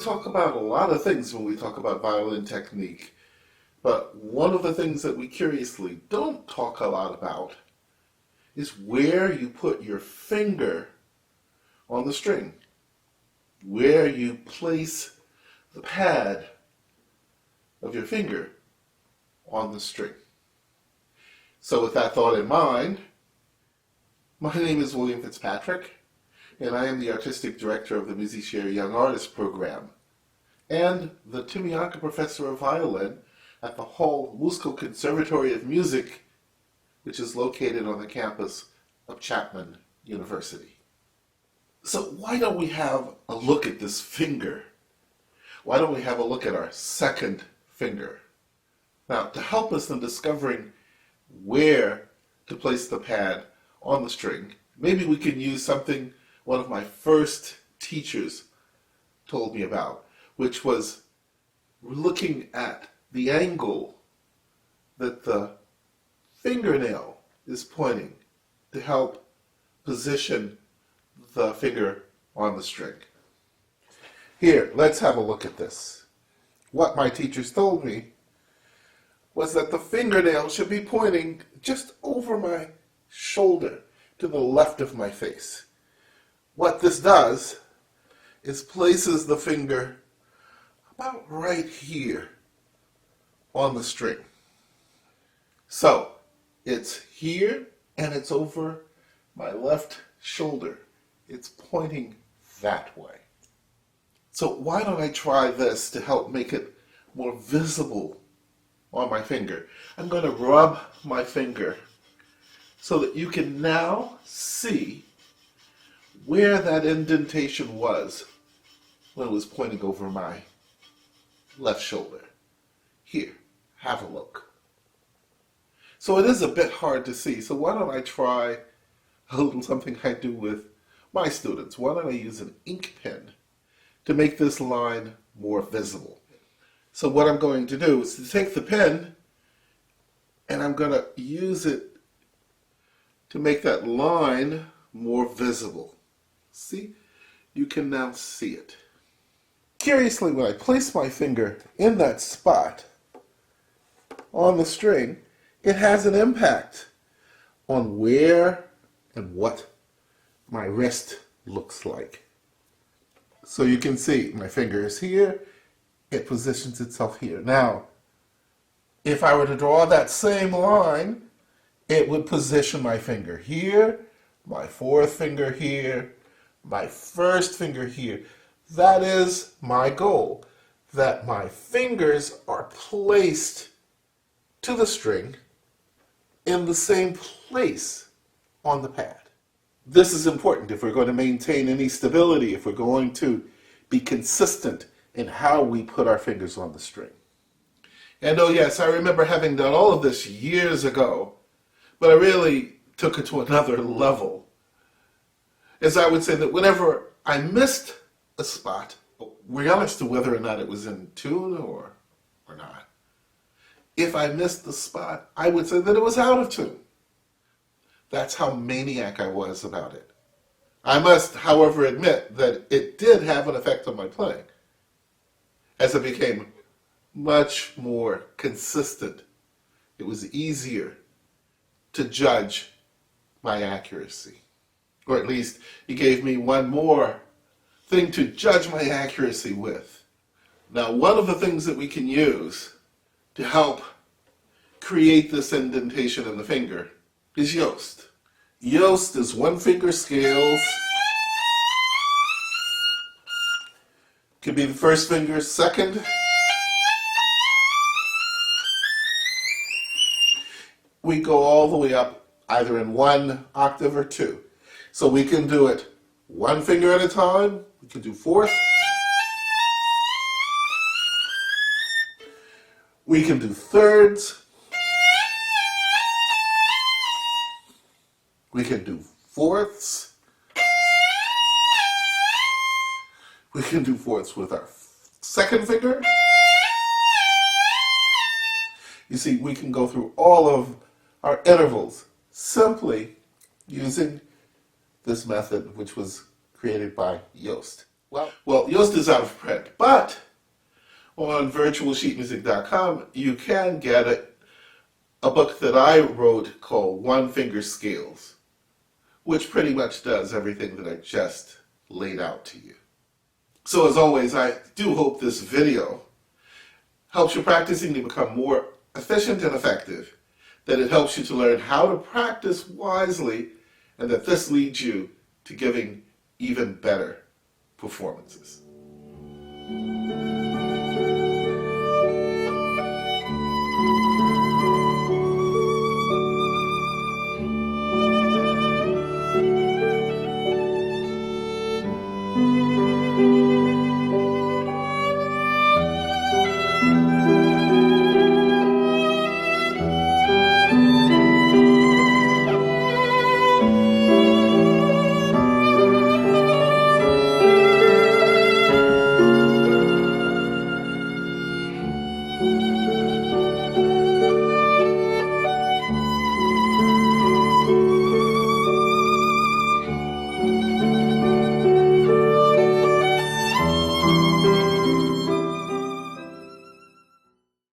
talk about a lot of things when we talk about violin technique, but one of the things that we curiously don't talk a lot about is where you put your finger on the string, where you place the pad of your finger on the string. So with that thought in mind, my name is William Fitzpatrick, and I am the Artistic Director of the Musicere Young Artist Program and the Timiaka Professor of Violin at the Hall Musical Conservatory of Music, which is located on the campus of Chapman University. So why don't we have a look at this finger? Why don't we have a look at our second finger? Now, to help us in discovering where to place the pad on the string, maybe we can use something one of my first teachers told me about, which was looking at the angle that the fingernail is pointing to help position the finger on the string. Here, let's have a look at this. What my teachers told me was that the fingernail should be pointing just over my shoulder to the left of my face. What this does is places the finger about right here on the string. So it's here and it's over my left shoulder. It's pointing that way. So why don't I try this to help make it more visible on my finger? I'm going to rub my finger so that you can now see where that indentation was when it was pointing over my left shoulder. Here, have a look. So it is a bit hard to see, so why don't I try a little something I do with my students. Why don't I use an ink pen to make this line more visible? So what I'm going to do is to take the pen and I'm going to use it to make that line more visible. See? You can now see it. Curiously, when I place my finger in that spot on the string, it has an impact on where and what my wrist looks like. So you can see my finger is here, it positions itself here. Now, if I were to draw that same line, it would position my finger here, my fourth finger here, my first finger here. That is my goal, that my fingers are placed to the string in the same place on the pad. This is important if we're going to maintain any stability, if we're going to be consistent in how we put our fingers on the string. And oh yes, I remember having done all of this years ago, but I really took it to another level. As I would say that whenever I missed a spot, regardless to whether or not it was in tune or not, if I missed the spot, I would say that it was out of tune. That's how maniac I was about it. I must, however, admit that it did have an effect on my playing, as it became much more consistent. It was easier to judge my accuracy. Or at least it gave me one more thing to judge my accuracy with. Now, one of the things that we can use to help create this indentation in the finger is Yost. Yost is one finger scales. Could be the first finger, second. We go all the way up either in one octave or two. So we can do it one finger at a time. We can do fourth. We can do thirds. We can do fourths. We can do fourths with our second finger. You see, we can go through all of our intervals simply using this method, which was created by Yost. Well, yours is out of print, but on virtualsheetmusic.com, you can get a book that I wrote called One Finger Scales, which pretty much does everything that I just laid out to you. So as always, I do hope this video helps you practicing to become more efficient and effective, that it helps you to learn how to practice wisely, and that this leads you to giving even better performances.